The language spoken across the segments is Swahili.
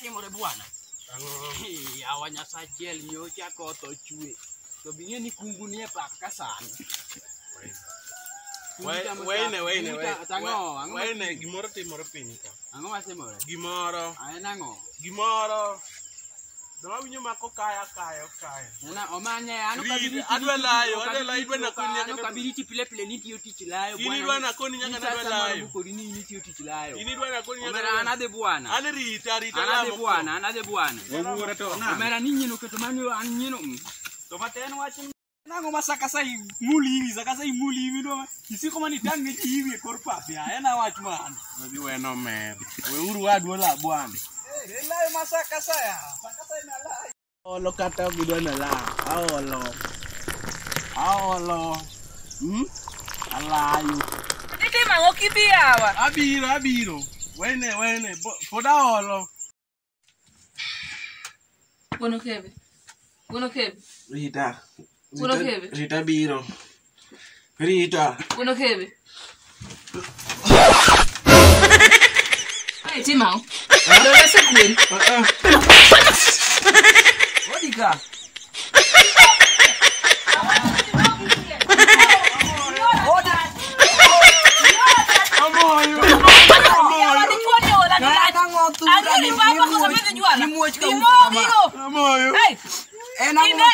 timore bwana? Awanya sachiel nyocha koth ochwe. To bing'e ni kungu nie pap ka sani. Wene gimoro timore piny ka. Ang'o matimore? Gimoro. En ang'o? Gimoro. Dwa winyo mako kaya. Nena omanye ano kabiri. Adwa layo idwa nakoni ano kabiri ti pile nitiyo tich layo bwana. Ini dwa nakoni nyaka adwa layo. Kodi ni nitiyo tich layo. Ini dwa nakoni nyaka. Omera anade bwana. An rita anade bwana. Wawuora to na. Omera ni nyino keto manyo an nyino. To maten wachin nango masaka sai muli do. Isiko mani tangi chiwi kor papi ena wach man. Wadhi weno mer. Weuru adwa la bwana. Layo masaka saya. Masaka sai na layo. Olo kata gidwa na la. Aolo. Alayo. Titi mango kibiawa. Abiro. Wene. Poda olo. Buono kebe. Rita biro. Buono kebe. Hey, Timao. Dove sei qui? Odika.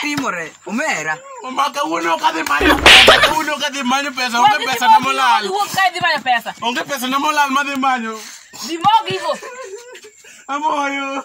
Timore, omera. Omaka uno kadhi manyo pesa, onge pesa na molal. Onge pesa na molal madhi manyo. Dimogi go. Amoyo.